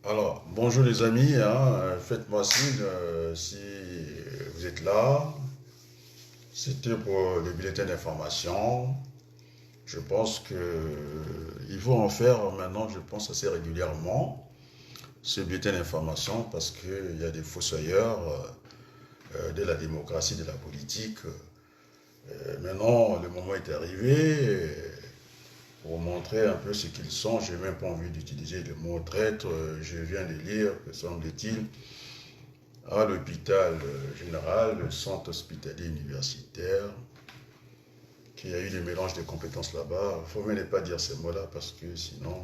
Alors, bonjour les amis, hein, faites-moi signe si vous êtes là. C'était pour le bulletin d'information. Je pense que il faut en faire maintenant, je pense, assez régulièrement, ce bulletin d'information, parce qu'il y a des fossoyeurs de la démocratie, de la politique. Maintenant, le moment est arrivé pour montrer un peu ce qu'ils sont. Je n'ai même pas envie d'utiliser le mot traître. Je viens de lire, que semble-t-il, à l'hôpital général, le centre hospitalier universitaire, qu'il y a eu des mélanges de compétences là-bas. Il ne faut même pas dire ces mots-là parce que sinon,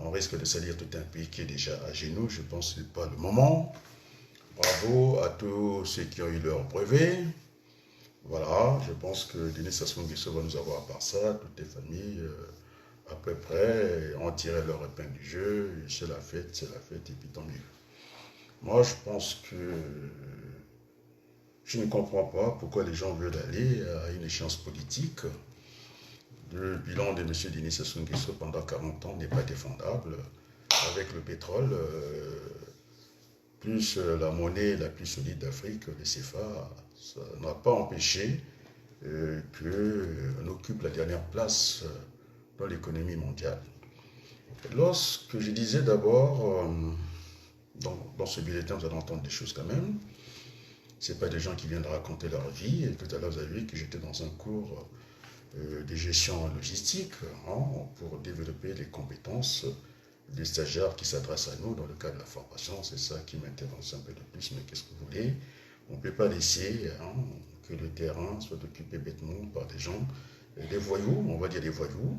on risque de salir tout un pays qui est déjà à genoux. Je pense que ce n'est pas le moment. Bravo à tous ceux qui ont eu leur brevet. Voilà, je pense que Denis Sassou Nguesso va nous avoir à part ça, toutes les familles à peu près ont tiré leur épingle du jeu. C'est la fête, et puis tant mieux. Moi, je pense que je ne comprends pas pourquoi les gens veulent aller à une échéance politique. Le bilan de M. Denis Sassou Nguesso pendant 40 ans n'est pas défendable. Avec le pétrole, plus la monnaie la plus solide d'Afrique, le CFA, ça n'a pas empêché qu'on occupe la dernière place dans l'économie mondiale. Lorsque je disais d'abord, dans ce bulletin, vous allez entendre des choses quand même. Ce pas des gens qui viennent de raconter leur vie. Et tout à l'heure, vous avez vu que j'étais dans un cours de gestion logistique hein, pour développer les compétences des stagiaires qui s'adressent à nous dans le cadre de la formation. C'est ça qui m'intéresse un peu de plus. Mais qu'est-ce que vous voulez? On ne peut pas laisser hein, que le terrain soit occupé bêtement par des gens, des voyous, on va dire des voyous,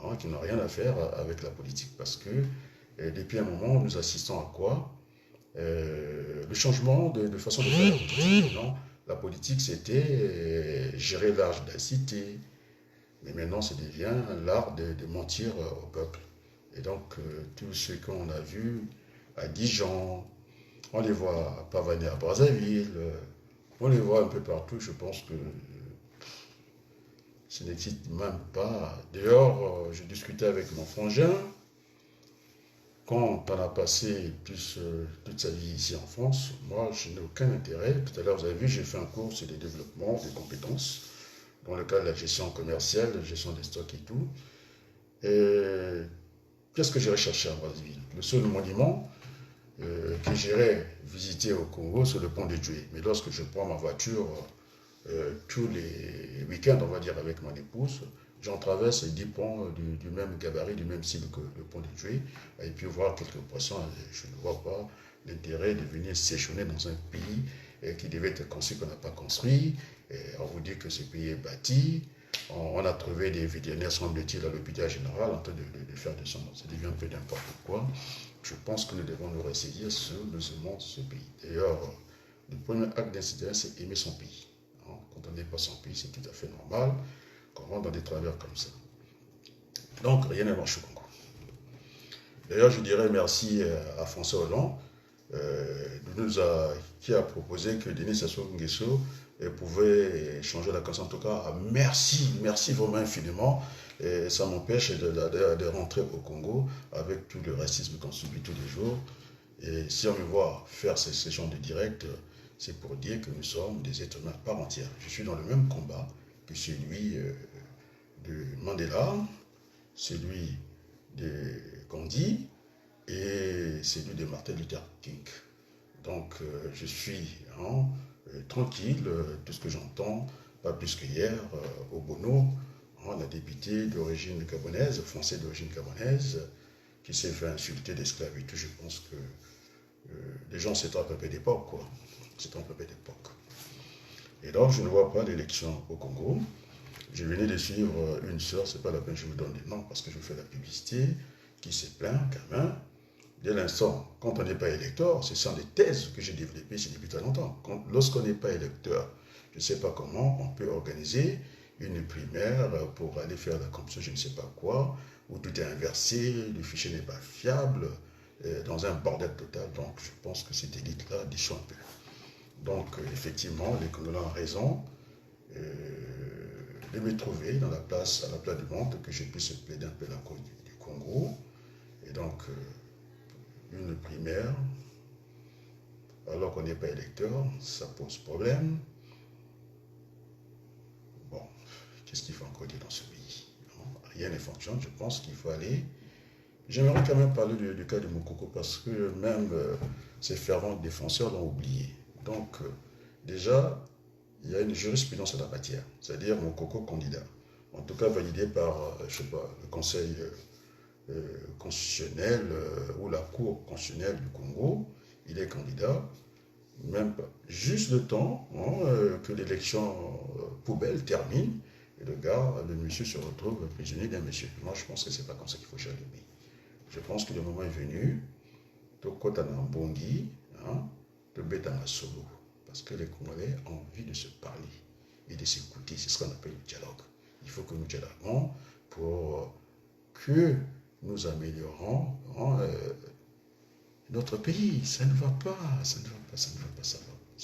hein, qui n'ont rien à faire avec la politique. Parce que depuis un moment, nous assistons à quoi? Le changement de façon de faire la politique. Non, la politique, c'était gérer l'art de la cité. Mais maintenant, ça devient l'art de mentir au peuple. Et donc, tous ceux qu'on a vus à Dijon, on les voit pavaner à Brazzaville, on les voit un peu partout. Je pense que ça n'existe même pas. D'ailleurs, je discutais avec mon frangin. Quand on a passé plus toute sa vie ici en France, moi, je n'ai aucun intérêt. Tout à l'heure, vous avez vu, j'ai fait un cours sur les développements des compétences, dans le cadre de la gestion commerciale, la gestion des stocks et tout. Et qu'est-ce que j'irais chercher à Brazzaville? Le seul monument que j'irais visiter au Congo, c'est le pont de Djoué. Mais lorsque je prends ma voiture tous les week-ends, on va dire, avec mon épouse, j'en traverse 10 ponts du même gabarit, du même style que le pont de Djoué, et puis voir quelques poissons. Je ne vois pas l'intérêt de venir séjourner dans un pays qui devait être construit qu'on n'a pas construit. Et on vous dit que ce pays est bâti. On a trouvé des vétérinaires, semble-t-il, à l'hôpital général en train de faire des sondes. Ça devient un peu n'importe quoi. Je pense que nous devons nous ressaisir sur le seulement de ce pays. D'ailleurs, le premier acte d'incident, c'est aimer son pays. Quand on n'est pas son pays, c'est tout à fait normal qu'on rentre dans des travers comme ça. Donc, rien ne marche au Congo. D'ailleurs, je dirais merci à François Hollande qui a proposé que Denis Sassou Nguesso pouvait changer la conscience. En tout cas, merci vraiment infiniment. Et ça m'empêche de rentrer au Congo avec tout le racisme qu'on subit tous les jours. Et si on me voit faire ces genres de direct, c'est pour dire que nous sommes des êtres humains par entière. Je suis dans le même combat que celui de Mandela, celui de Gandhi et celui de Martin Luther King. Donc je suis tranquille, tout ce que j'entends, pas plus qu'hier, au Bono, la députée d'origine gabonaise, français d'origine gabonaise, qui s'est fait insulter d'esclave et tout. Je pense que les gens s'étaient trompés d'époque, quoi. C'est un peu d'époque. Et donc, je ne vois pas l'élection au Congo. Je venais de suivre une sœur, c'est pas la peine que je vous donne des noms parce que je fais la publicité, qui s'est plaint quand même. Dès l'instant, quand on n'est pas électeur, ce sont des thèses que j'ai développées ici depuis très longtemps. Lorsqu'on n'est pas électeur, je ne sais pas comment on peut organiser une primaire pour aller faire la compétition, je ne sais pas quoi, où tout est inversé, le fichier n'est pas fiable, dans un bordel total. Donc, je pense que cette élite-là déçoit un peu. Donc, effectivement, les Congolais ont raison de me trouver à la place du monde, que je puisse plaider un peu la cause du Congo. Et donc, une primaire, alors qu'on n'est pas électeur, ça pose problème. Bon, qu'est-ce qu'il faut encore dire dans ce pays? Rien ne fonctionne, je pense qu'il faut aller. J'aimerais quand même parler du cas de Moukoko parce que même ses fervents défenseurs l'ont oublié. Donc, déjà, il y a une jurisprudence en la matière, c'est-à-dire Moukoko candidat. En tout cas, validé par, je sais pas, le Conseil constitutionnel ou la Cour constitutionnelle du Congo. Il est candidat, même pas. Juste le temps que l'élection poubelle termine et le monsieur se retrouve prisonnier d'un monsieur. Moi, je pense que c'est pas comme ça qu'il faut gérer le pays. Je pense que le moment est venu, de Kota Nambongi, de Betanga Solo, parce que les Congolais ont envie de se parler et de s'écouter. C'est ce qu'on appelle le dialogue. Il faut que nous dialoguons pour que nous améliorons notre pays. Ça ne va pas, ça ne va pas, ça ne va pas, ça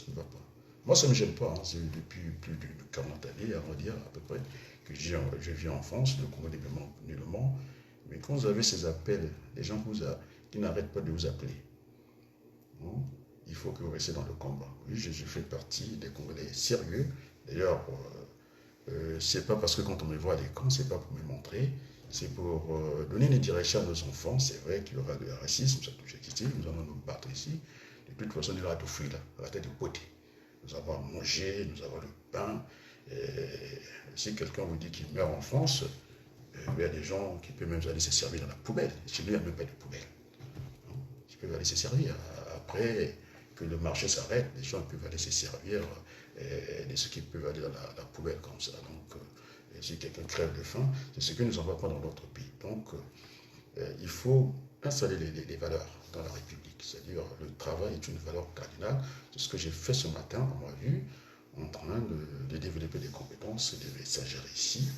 ne va pas. Moi, ça ne me gêne pas. C'est depuis plus de 40 années, on va dire, à peu près, que je vis en France, le Congo nullement. Mais quand vous avez ces appels, les gens qui n'arrêtent pas de vous appeler, il faut que vous restiez dans le combat. Oui, je fais partie des Congolais sérieux. D'ailleurs, c'est pas parce que quand on me voit à l'écran, c'est pas pour me montrer, c'est pour donner une direction à nos enfants. C'est vrai qu'il y aura du racisme, ça touche ici, nous allons nous battre ici. De toute façon, il y aura tout fruit là, la tête de poté. Nous avons à manger, nous avons le pain. Et si quelqu'un vous dit qu'il meurt en France, il y a des gens qui peuvent même aller se servir dans la poubelle. Chez lui, il n'y a même pas de poubelle. Ils peuvent aller se servir. Après que le marché s'arrête, les gens peuvent aller se servir de ce qui peuvent aller dans la poubelle comme ça. Donc, si quelqu'un crève de faim, c'est ce que nous n'avons pas dans notre pays. Donc, il faut installer les valeurs dans la République. C'est-à-dire, le travail est une valeur cardinale. C'est ce que j'ai fait ce matin, à ma vue, en train de développer des compétences et de les s'agir ici.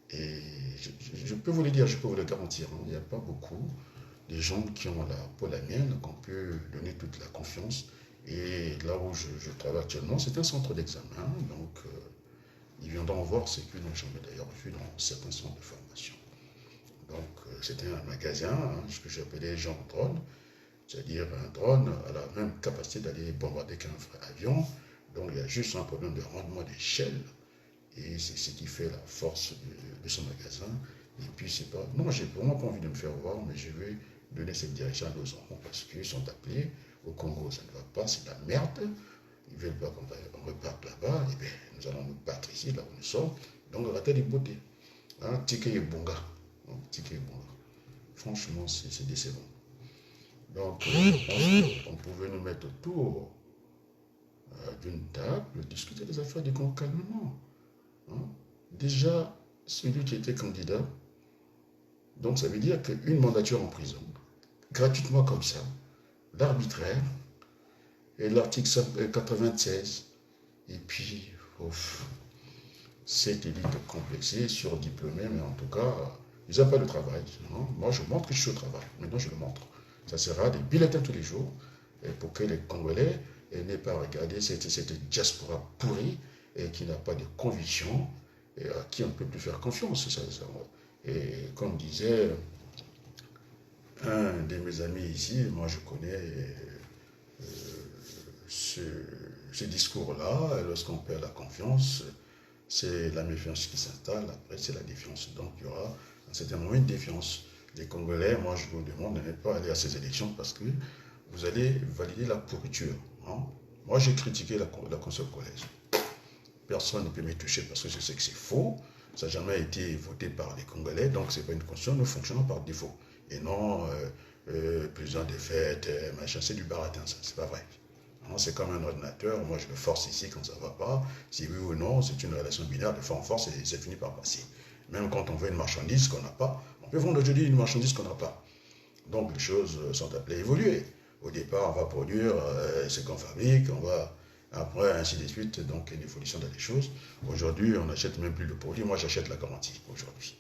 Et je peux vous le dire, je peux vous le garantir, il n'y a pas beaucoup de gens qui ont la peau la mienne, qu'on peut donner toute la confiance. Et là où je travaille actuellement, c'est un centre d'examen, donc ils viendront voir ce que nous jamais d'ailleurs vu dans certains centres de formation. Donc c'était un magasin, ce que j'appelais genre drone, c'est-à-dire un drone a la même capacité d'aller bombarder qu'un vrai avion, donc il y a juste un problème de rendement d'échelle. Et c'est ce qui fait la force de ce magasin. Et puis, c'est pas. Non, j'ai vraiment pas envie de me faire voir, mais je vais donner cette direction à nos enfants parce qu'ils sont appelés. Au Congo, ça ne va pas, c'est la merde. Ils veulent pas qu'on reparte là-bas. Et bien, nous allons nous battre ici, là où nous sommes. Donc, la tête est beauté. Ticket et bonga. Ticket et bonga. Franchement, c'est décevant. Donc, on pouvait nous mettre autour d'une table, discuter des affaires du Congo calmement. Déjà, celui qui était candidat, donc ça veut dire qu'une mandature en prison, gratuitement comme ça, l'arbitraire, et l'article 96, et puis, cette élite complexée, surdiplômée, mais en tout cas, ils n'ont pas de travail. Moi, je montre que je suis au travail. Maintenant, je le montre. Ça sera des bulletins tous les jours, pour que les Congolais n'aient pas à regarder cette diaspora pourrie, et qui n'a pas de conviction, et à qui on ne peut plus faire confiance. Et comme disait un de mes amis ici, moi je connais ce discours-là, lorsqu'on perd la confiance, c'est la méfiance qui s'installe, après c'est la défiance. Donc il y aura à un certain moment une défiance. Les Congolais, moi je vous demande de ne pas aller à ces élections parce que vous allez valider la pourriture. Moi j'ai critiqué la console collège. Personne ne peut me toucher parce que je sais que c'est faux. Ça n'a jamais été voté par les Congolais, donc ce n'est pas une constitution, nous fonctionnons par défaut. Et non, plusieurs défaites, machin, c'est du baratin, ça, c'est pas vrai. C'est comme un ordinateur, moi je le force ici quand ça ne va pas, si oui ou non, c'est une relation binaire, de fois en force, et c'est fini par passer. Même quand on veut une marchandise qu'on n'a pas, on peut vendre aujourd'hui une marchandise qu'on n'a pas. Donc les choses sont appelées à évoluer. Au départ, on va produire ce qu'on fabrique, on va... Après, ainsi de suite, donc une évolution dans les choses. Aujourd'hui, on n'achète même plus le produit. Moi, j'achète la garantie aujourd'hui.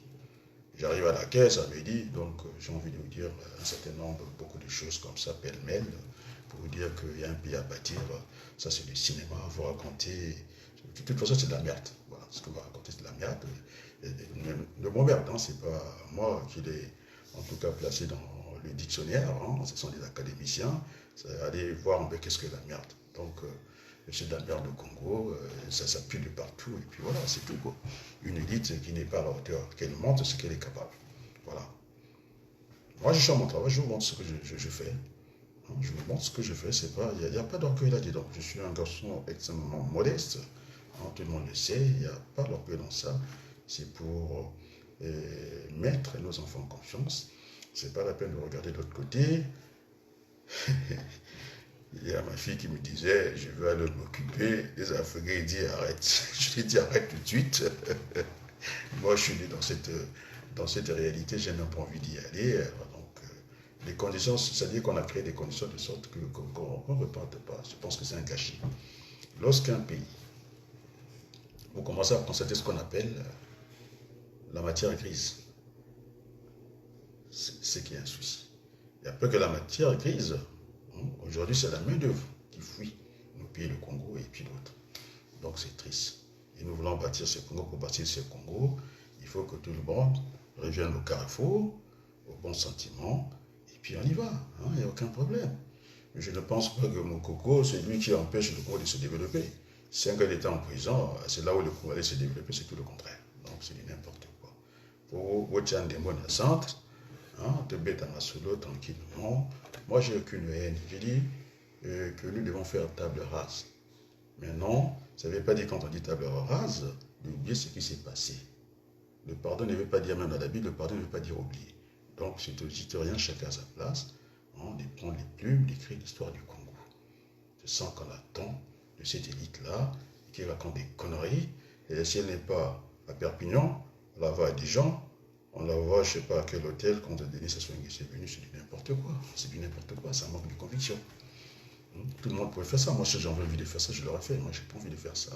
J'arrive à la caisse à midi, donc j'ai envie de vous dire un certain nombre, beaucoup de choses comme ça, pêle-mêle, pour vous dire qu'il y a un pays à bâtir. Ça, c'est du cinéma. Vous racontez. De toute façon, c'est de la merde. Voilà, ce que vous racontez, c'est de la merde. Le mot merde, c'est pas moi qui l'ai, en tout cas, placé dans le dictionnaire, hein, ce sont des académiciens, aller voir un peu qu'est-ce que la merde. Donc, c'est de la merde au Congo, ça pue de partout, et puis voilà, c'est tout, quoi. Une élite qui n'est pas à la hauteur, qu'elle montre ce qu'elle est capable. Voilà. Moi, je suis à mon travail, je vous montre ce que je fais. Hein, je vous montre ce que je fais, c'est pas, il n'y a pas d'orgueil là-dedans. Je suis un garçon extrêmement modeste, hein, tout le monde le sait, il n'y a pas d'orgueil dans ça. C'est pour mettre nos enfants en confiance. C'est pas la peine de regarder de l'autre côté. Il y a ma fille qui me disait, je veux aller m'occuper des Africains. Il dit, arrête. Je lui ai dit, arrête tout de suite. Moi, je suis né dans cette réalité, j'ai même pas envie d'y aller. Donc, les conditions, c'est-à-dire qu'on a créé des conditions de sorte qu'on ne reparte pas. Je pense que c'est un gâchis. Lorsqu'un pays, vous commencez à constater ce qu'on appelle la matière grise, c'est qu'il y a un souci. Il n'y a pas que la matière grise. Aujourd'hui, c'est la main-d'œuvre qui fuit nos pays, le Congo et puis d'autres. Donc, c'est triste. Et nous voulons bâtir ce Congo. Pour bâtir ce Congo, il faut que tout le monde revienne au carrefour, au bon sentiment, et puis on y va. Il n'y a aucun problème. Je ne pense pas que Moukoko, c'est lui qui empêche le Congo de se développer. Si un gars était en prison, c'est là où le Congo allait se développer, c'est tout le contraire. Donc, c'est du n'importe quoi. Pour Wotchan des bonnes centres, te bête à solo tranquillement. Moi, j'ai aucune haine. J'ai dit que nous devons faire table rase. Mais non, ça ne veut pas dire quand on dit table rase, d'oublier ce qui s'est passé. Le pardon ne veut pas dire, même dans la Bible, le pardon ne veut pas dire oublier. Donc, c'est aux historiens, chacun à sa place, de prendre les plumes, d'écrire l'histoire du Congo. Je sens qu'on attend de cette élite-là, qui raconte des conneries, et si elle n'est pas à Perpignan, on la voit à Dijon, on la voit, je ne sais pas à quel hôtel, quand Denis Sassou Nguesso est venu, c'est du n'importe quoi. C'est du n'importe quoi, ça manque de conviction. Tout le monde pouvait faire ça. Moi, si j'avais envie de faire ça, je l'aurais fait. Moi, je n'ai pas envie de faire ça.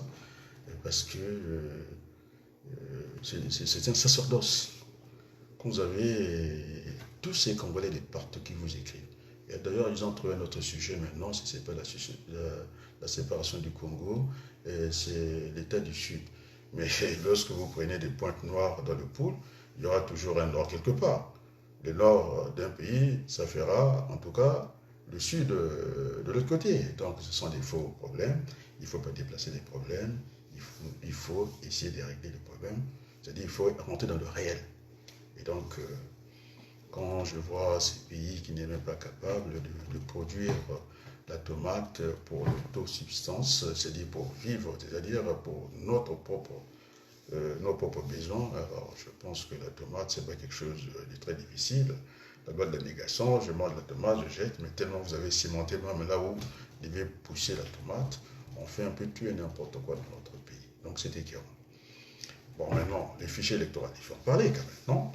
Parce que c'est un sacerdoce. Quand vous avez tous ces Congolais de partout qui vous écrivent. Et d'ailleurs, ils ont trouvé un autre sujet maintenant, c'est pas la séparation du Congo, c'est l'État du Sud. Mais lorsque vous prenez des pointes noires dans le pool, il y aura toujours un nord quelque part. Le nord d'un pays, ça fera en tout cas le sud de l'autre côté. Donc ce sont des faux problèmes. Il ne faut pas déplacer les problèmes. Il faut essayer de régler les problèmes. C'est-à-dire qu'il faut rentrer dans le réel. Et donc, quand je vois ces pays qui n'est même pas capable de produire la tomate pour l'autosubsistance, c'est-à-dire pour vivre, c'est-à-dire pour nos propres besoins, alors je pense que la tomate, c'est pas quelque chose de très difficile. La loi de la négation, je mange la tomate, je jette, mais tellement vous avez cimenté, même là où vous devez pousser la tomate, on fait un peu tout et n'importe quoi dans notre pays. Donc c'est écœurant. Bon, maintenant, les fichiers électoraux, il faut en parler quand même, non?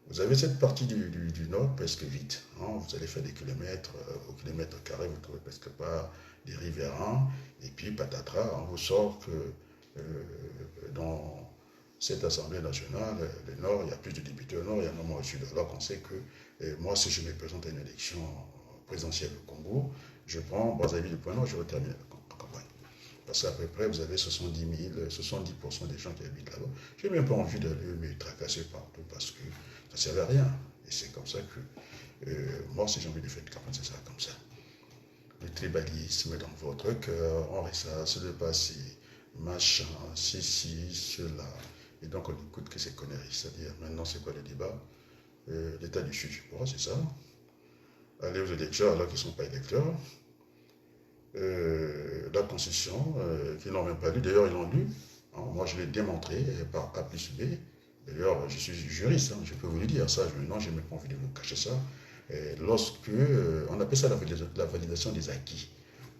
Vous avez cette partie du nord presque vide. Hein? Vous allez faire des kilomètres, au kilomètre carré, vous ne trouvez presque pas des riverains. Et puis, patatras, on vous sort que dans cette Assemblée nationale, le nord, il y a plus de députés au nord, il y en a moins au sud. Alors qu'on sait que moi, si je me présente à une élection présidentielle au Congo, je prends Brazzaville du Point Nord, je termine la campagne. Parce qu'à peu près, vous avez 70% des gens qui habitent là-bas. Je n'ai même pas envie d'aller me tracasser partout parce que ça ne servait à rien. Et c'est comme ça que, moi, si j'ai envie de faire une campagne, c'est ça, comme ça. Le tribalisme dans votre cœur, on ressasse le passé, machin, ceci, cela. Et donc, on n'écoute que ces conneries. C'est-à-dire, maintenant, c'est quoi le débat? L'état du Sud, je crois, c'est ça. Aller aux électeurs alors qu'ils ne sont pas électeurs. La Constitution, qu'ils n'ont même pas lu. D'ailleurs, ils l'ont lu. Hein, moi, je l'ai démontré par A plus B. D'ailleurs, je suis juriste, hein, je peux vous le dire. Ça, non, je n'ai même pas envie de vous cacher ça. Lorsque, on appelle ça la validation des acquis.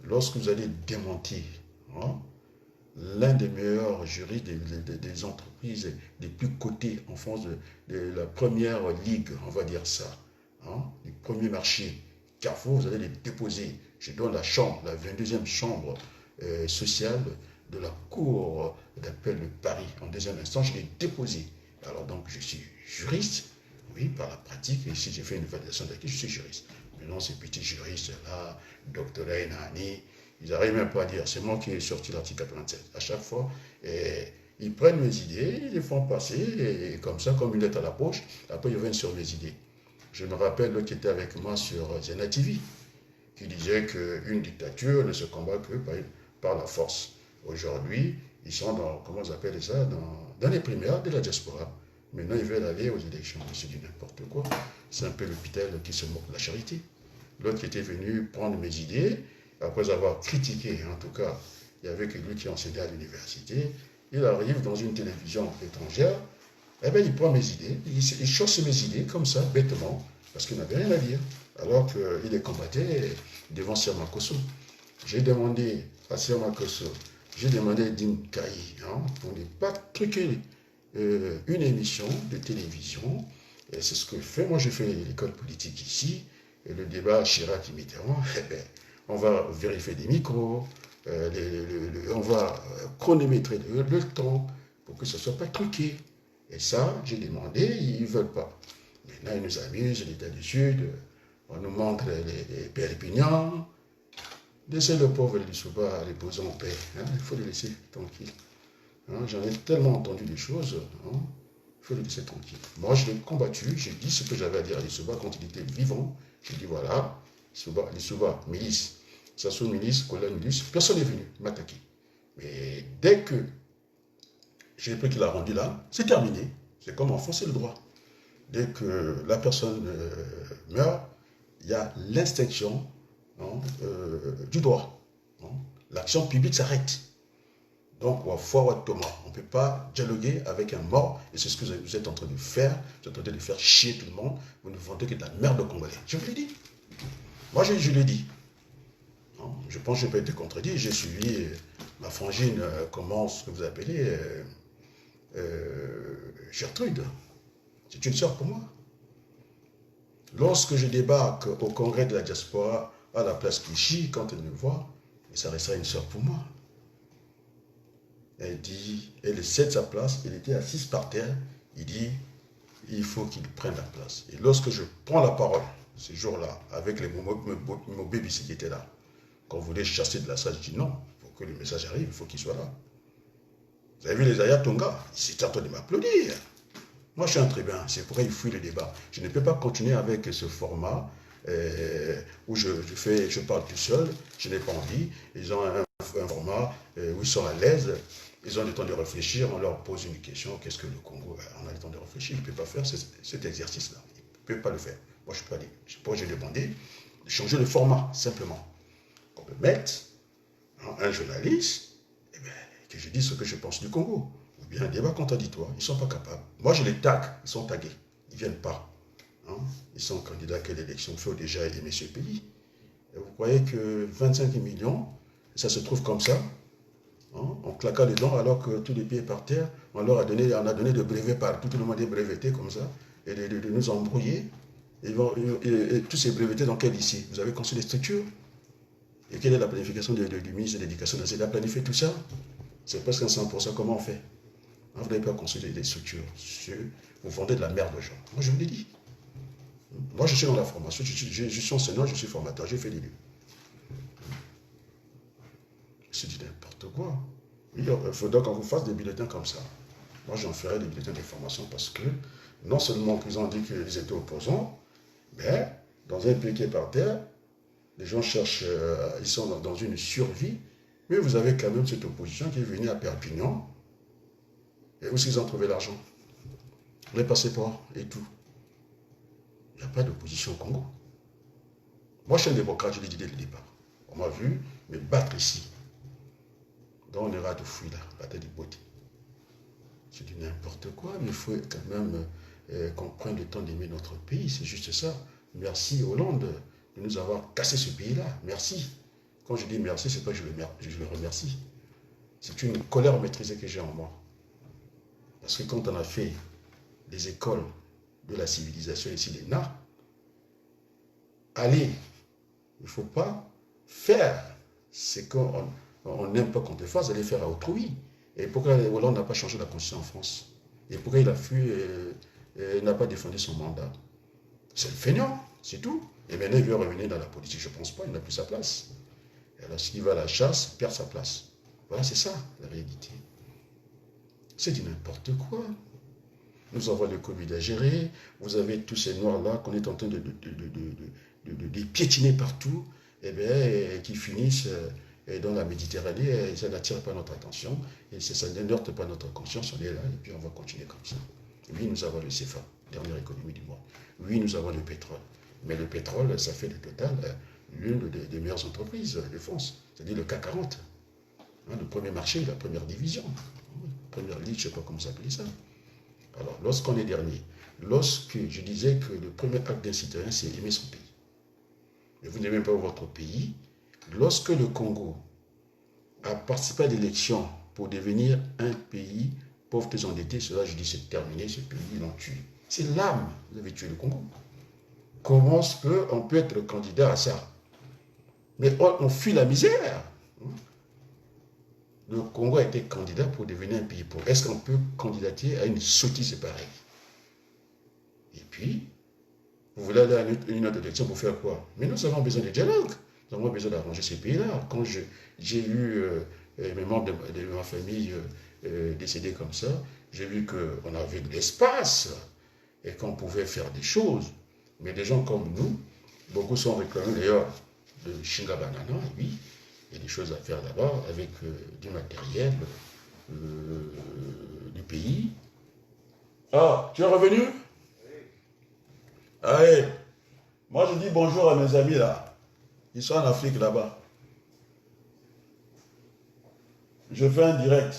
Lorsque vous allez démonter l'un des meilleurs juristes des entreprises les plus cotées en France de la première ligue, on va dire ça, du premier marché, Carrefour, vous allez les déposer. Je donne la chambre, la 22e chambre sociale de la Cour d'appel de Paris. En deuxième instance, je l'ai déposé. Alors donc, je suis juriste, oui, par la pratique, et si j'ai fait une validation d'acquis, je suis juriste. Maintenant, ces petits juristes-là, doctorat et nani, ils n'arrivent même pas à dire, c'est moi qui ai sorti l'article 87. À chaque fois, ils prennent mes idées, ils les font passer, et comme ça, comme une lettre à la poche, après ils reviennent sur mes idées. Je me rappelle l'autre qui était avec moi sur Zena TV, qui disait qu'une dictature ne se combat que par la force. Aujourd'hui, ils sont dans, comment on appelle ça, dans les primaires de la diaspora. Maintenant, ils veulent aller aux élections. C'est du n'importe quoi. C'est un peu l'hôpital qui se moque de la charité. L'autre qui était venu prendre mes idées, après avoir critiqué, en tout cas, il y avait que lui qui enseignait à l'université, il arrive dans une télévision étrangère, eh bien, il prend mes idées, il chausse mes idées comme ça, bêtement, parce qu'il n'avait rien à dire, alors qu'il les combattait devant Sirma Kosso. J'ai demandé à Sirma Kosso, j'ai demandé à Dim Kaï, pour ne pas truquer une émission de télévision, et c'est ce que je fais. Moi, je fais l'école politique ici, et le débat Chirac-Mitterrand, eh bien, on va vérifier des micros, on va chronométrer le temps pour que ce ne soit pas truqué. Et ça, j'ai demandé, ils ne veulent pas. Maintenant, ils nous amusent, l'État du Sud, on nous montre les Perpignan. Laissez le pauvre Lissouba les poser en paix. Il faut les laisser tranquilles. J'en ai tellement entendu des choses. Il faut les laisser tranquilles. Moi, je l'ai combattu, j'ai dit ce que j'avais à dire à Lissouba quand il était vivant. J'ai dit voilà, Lissouba, milice, Sassou milice, colonne milice, personne n'est venu m'attaquer. Mais dès que j'ai pris qu'il a rendu là, c'est terminé. C'est comme enfoncer le droit. Dès que la personne meurt, il y a l'extinction du droit. L'action publique s'arrête. Donc, on ne peut pas dialoguer avec un mort, et c'est ce que vous êtes en train de faire. Vous êtes en train de faire chier tout le monde. Vous ne vendez que de la merde au Congolais. Je vous l'ai dit. Moi, je l'ai dit. Je pense que je n'ai pas été contredit. J'ai suivi ma frangine, comment ce que vous appelez, Gertrude. C'est une sœur pour moi. Lorsque je débarque au congrès de la diaspora à la place Clichy, quand elle me voit, ça restera une sœur pour moi. Elle dit, elle cède sa place, elle était assise par terre, il dit, il faut qu'il prenne la place. Et lorsque je prends la parole, ce jour-là, avec les Mobé qui étaient là, quand on voulait chasser de la salle, je dis non, pour que le message arrive, il faut qu'il soit là. Vous avez vu les Ayatonga, ils étaient en train de m'applaudir. Moi, je suis un tribun, c'est pourquoi il fuit le débat. Je ne peux pas continuer avec ce format où je parle tout seul, je n'ai pas envie. Ils ont un format où ils sont à l'aise, ils ont le temps de réfléchir, on leur pose une question, qu'est-ce que le Congo? On a le temps de réfléchir, il ne peut pas faire cet exercice-là. Il ne peut pas le faire. Moi, je ne suis pas allé. C'est pourquoi j'ai demandé de changer le format, simplement. Qu'on peut mettre un journaliste, que je dise ce que je pense du Congo. Ou bien un débat contradictoire. Ils ne sont pas capables. Moi, je les tague, ils sont tagués. Ils ne viennent pas. Ils sont candidats à quelle élection? Il faut déjà aimer ce pays. Et vous croyez que 25 millions, ça se trouve comme ça, on claqua les dents alors que tous les pieds par terre, on a donné de brevets partout, tout le monde est breveté comme ça, et de nous embrouiller. Et tous ces brevetés dans quel lycée? Vous avez construit des structures? Et quelle est la planification du ministre de l'Éducation nationale? Il a planifié tout ça? C'est presque un 100%. Comment on fait? Vous n'avez pas construit des structures. Vous vendez de la merde aux gens. Moi, je vous l'ai dit. Moi, je suis dans la formation. Je suis enseignant, je suis formateur. J'ai fait les deux. C'est du n'importe quoi. Il faudra qu'on vous fasse des bulletins comme ça. Moi, j'en ferai des bulletins de formation parce que non seulement qu'ils ont dit qu'ils étaient opposants, mais dans un pays qui est par terre, les gens cherchent, ils sont dans une survie, mais vous avez quand même cette opposition qui est venue à Perpignan. Et où est-ce qu'ils ont trouvé l'argent? Les passeports et tout. Il n'y a pas d'opposition au Congo. Moi, je suis un démocrate, je l'ai dit dès le départ. On m'a vu me battre ici. Donc, on ira de fouiller là, la tête du beauté. C'est du n'importe quoi, mais il faut quand même qu'on prenne le temps d'aimer notre pays. C'est juste ça. Merci Hollande de nous avoir cassé ce pays-là. Merci. Quand je dis merci, c'est pas que je le remercie. C'est une colère maîtrisée que j'ai en moi. Parce que quand on a fait les écoles de la civilisation ici, les NA, allez, il ne faut pas faire ce qu'on n'aime pas qu'on te fasse, aller faire à autrui. Et pourquoi Hollande n'a pas changé la constitution en France? Et pourquoi il a fui et n'a pas défendu son mandat? C'est le feignant, c'est tout. Et maintenant, il veut revenir dans la politique. Je ne pense pas, il n'a plus sa place. Et alors, s'il va à la chasse, il perd sa place. Voilà, c'est ça, la réalité. C'est du n'importe quoi. Nous avons le Covid à gérer. Vous avez tous ces noirs-là qu'on est en train de piétiner partout, et bien, qui finissent dans la Méditerranée, et ça n'attire pas notre attention, et ça ne heurte pas notre conscience, on est là, et puis on va continuer comme ça. Oui, nous avons le CFA, dernière économie du monde. Oui, nous avons le pétrole. Mais le pétrole, ça fait le total l'une des meilleures entreprises de France, c'est-à-dire le CAC 40. Hein, le premier marché, la première division, première ligue, je ne sais pas comment ça s'appelle ça. Alors, lorsqu'on est dernier, lorsque je disais que le premier acte d'un citoyen, c'est aimer son pays. Et vous n'aimez pas votre pays, lorsque le Congo a participé à l'élection pour devenir un pays pauvre et endetté, cela, je dis, c'est terminé, ce pays, ils l'ont tué. C'est l'âme, vous avez tué le Congo. Comment est-ce qu'on peut être candidat à ça? Mais on fuit la misère. Le Congo a été candidat pour devenir un pays pauvre. Est-ce qu'on peut candidater à une sottise pareille? Et puis, vous voulez aller à une autre élection pour faire quoi? Mais nous avons besoin de dialogue. Nous avons besoin d'arranger ces pays-là. Quand j'ai eu mes membres de ma famille décédés comme ça, j'ai vu qu'on avait de l'espace et qu'on pouvait faire des choses. Mais des gens comme nous, beaucoup sont réclamés d'ailleurs de Shinga Banana, oui, il y a des choses à faire là-bas avec du matériel du pays. Ah, tu es revenu? Allez, moi je dis bonjour à mes amis là. Ils sont en Afrique là-bas. Je fais un direct.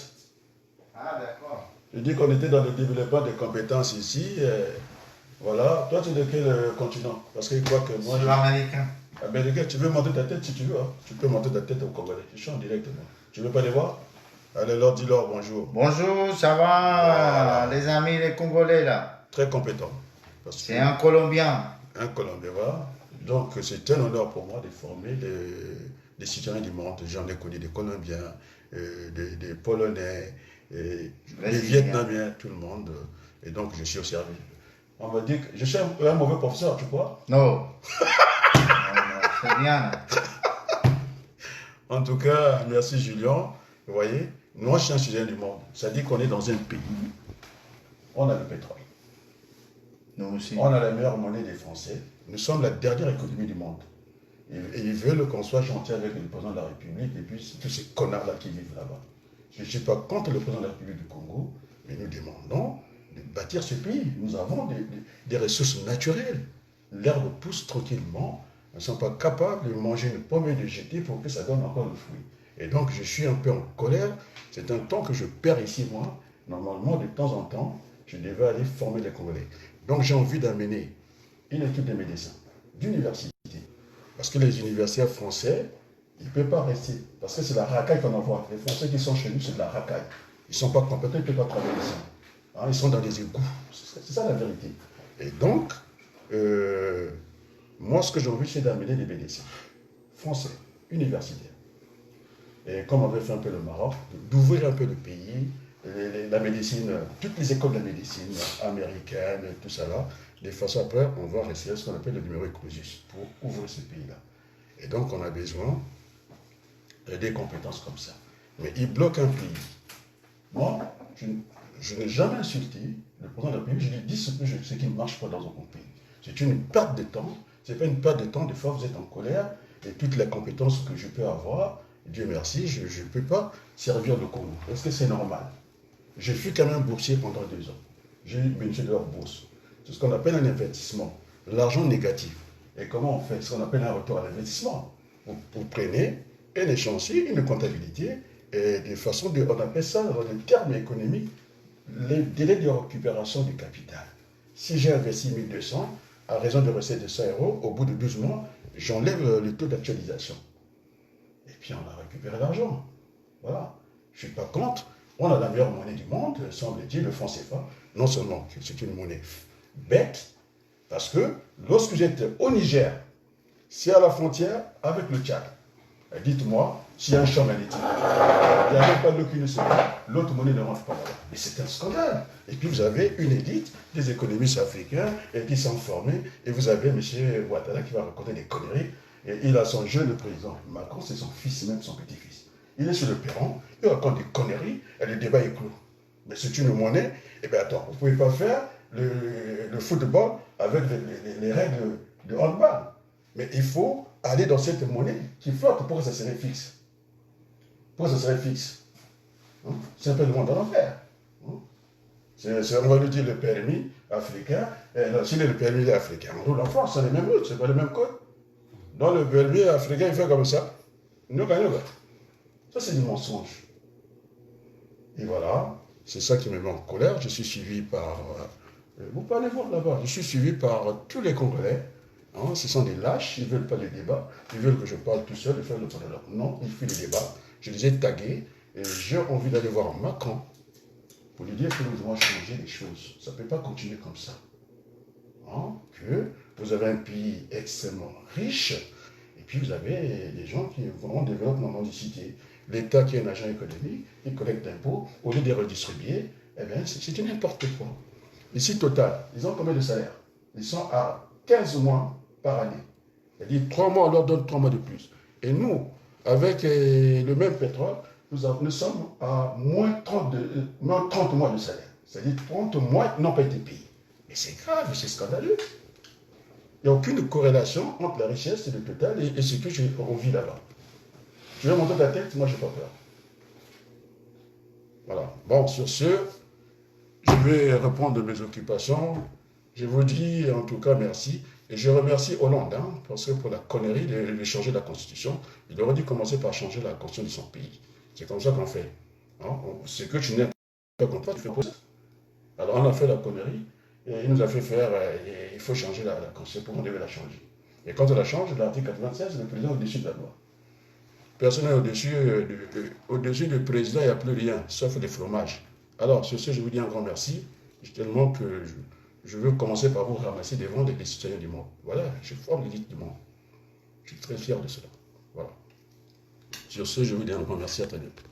Ah, d'accord. Je dis qu'on était dans le développement des compétences ici. Voilà. Toi, tu es de quel continent? Parce qu'il croit que moi. Sud-américain. Américain, tu veux monter ta tête si tu veux. Hein. Tu peux monter ta tête au Congolais. Je suis en direct. Moi. Tu veux pas les voir? Allez, leur dis-leur bonjour. Bonjour, ça va, voilà. Les amis, les Congolais là. Très compétent. C'est un Colombien. Un Colombien, voilà. Donc, c'est un honneur pour moi de former des citoyens du monde. J'en ai connu des Colombiens, des Polonais, des Vietnamiens, tout le monde. Et donc, je suis au service. On m'a dit que je suis un mauvais professeur, tu crois? Non. C'est bien. En tout cas, merci Julien. Vous voyez, nous, je suis un citoyen du monde. Ça dit qu'on est dans un pays. On a le pétrole. Nous aussi. On a la meilleure monnaie des Français. Nous sommes la dernière économie du monde. Et ils veulent qu'on soit gentil avec le président de la République et puis tous ces connards-là qui vivent là-bas. Je ne suis pas contre le président de la République du Congo, mais nous demandons de bâtir ce pays. Nous avons des ressources naturelles. L'herbe pousse tranquillement. Nous ne sommes pas capables de manger une pomme et de jeter pour que ça donne encore le fruit. Et donc, je suis un peu en colère. C'est un temps que je perds ici, moi. Normalement, de temps en temps, je devais aller former les Congolais. Donc, j'ai envie d'amener une équipe de médecins, d'université. Parce que les universitaires français, ils ne peuvent pas rester. Parce que c'est la racaille qu'on envoie. Les Français qui sont chez nous, c'est de la racaille. Ils ne sont pas compétents, ils ne peuvent pas travailler ici. Hein, ils sont dans des égouts. C'est ça la vérité. Et donc, moi, ce que j'ai envie, c'est d'amener des médecins français, universitaires. Et comme on avait fait un peu le Maroc, d'ouvrir un peu le pays, la médecine, toutes les écoles de médecine américaines, tout ça là, de façon après, on va rester ce qu'on appelle le numéro clausus pour ouvrir ce pays-là. Et donc, on a besoin des compétences comme ça. Mais il bloque un pays. Moi, je n'ai jamais insulté le président de la République, je lui dis ce qui ne marche pas dans un pays. C'est une perte de temps. Ce n'est pas une perte de temps, des fois vous êtes en colère, et toutes les compétences que je peux avoir, Dieu merci, je ne peux pas servir le Congo. Est-ce que c'est normal? Je fus quand même boursier pendant 2 ans. J'ai bénéficié de leur bourse. C'est ce qu'on appelle un investissement. L'argent négatif. Et comment on fait? Ce qu'on appelle un retour à l'investissement. Vous prenez un échéancier, une comptabilité, et de façon de, on appelle ça dans les termes économiques, les délais de récupération du capital. Si j'ai investi 1200, à raison de recettes de 100 euros, au bout de 12 mois, j'enlève le taux d'actualisation. Et puis on a récupéré l'argent. Voilà. Je ne suis pas contre. On a la meilleure monnaie du monde, semble-t-il, le franc CFA. Non seulement que c'est une monnaie bête, parce que lorsque vous êtes au Niger, c'est à la frontière avec le Tchad. Dites-moi, s'il y a un champ magnétique, il n'y a même pas l'eau qui ne se met, l'autre monnaie ne rentre pas là-bas. Mais c'est un scandale. Et puis vous avez une élite des économistes africains et qui sont formés, et vous avez M. Ouattara qui va raconter des conneries, et il a son jeune président. Macron, c'est son fils, même son petit-fils. Il est sur le perron, il raconte des conneries, et le débat est clos. Mais c'est une monnaie. Eh bien, attends, vous ne pouvez pas faire le football avec les règles de handball. Mais il faut aller dans cette monnaie qui flotte. Pourquoi ça serait fixe? Pourquoi ça serait fixe? Hein? C'est un peu le monde en enfer. Hein? On va lui dire le permis africain. Si le permis africain, on roule en France, c'est les mêmes routes, c'est pas le même code. Dans le permis africain, il fait comme ça. Noga, noga. Ça, c'est du mensonge. Et voilà, c'est ça qui me met en colère. Je suis suivi par... vous pouvez aller voir là-bas. Je suis suivi par tous les Congolais. Hein, ce sont des lâches, ils ne veulent pas les débats. Ils veulent que je parle tout seul et faire le monologue. Non, ils fuient les débats. Je les ai tagués et j'ai envie d'aller voir Macron pour lui dire que nous devons changer les choses. Ça ne peut pas continuer comme ça. Hein, que vous avez un pays extrêmement riche et puis vous avez des gens qui vont développer la mendicité. L'État qui est un agent économique, il collecte d'impôts, au lieu de les redistribuer, eh bien, c'est n'importe quoi. Ici, Total, ils ont combien de salaire? Ils sont à 15 mois par année. C'est-à-dire 3 mois, on leur donne 3 mois de plus. Et nous, avec le même pétrole, nous sommes à moins 30 mois de salaire. C'est-à-dire 30 mois n'ont pas été payés. Mais c'est grave, c'est scandaleux. Il n'y a aucune corrélation entre la richesse de Total et ce que on vit là-bas. Je vais monter ta tête, moi je n'ai pas peur. Voilà. Bon, sur ce, je vais reprendre mes occupations. Je vous dis en tout cas merci. Et je remercie Hollande, hein, parce que pour la connerie de changer la Constitution, il aurait dû commencer par changer la Constitution de son pays. C'est comme ça qu'on fait. Hein? Ce que tu n'es pas content, tu fais poser. Alors on a fait la connerie, et il nous a fait faire, il faut changer la Constitution, pour qu'on devait la changer. Et quand on la change, l'article 96, le président est au-dessus de la loi. Personne n'est au-dessus du président, il n'y a plus rien, sauf les fromages. Alors, sur ce, je vous dis un grand merci. Tellement que je veux commencer par vous ramasser devant les citoyens du monde. Voilà, je forme l'élite du monde. Je suis très fier de cela. Voilà. Sur ce, je vous dis un grand merci, à très bientôt.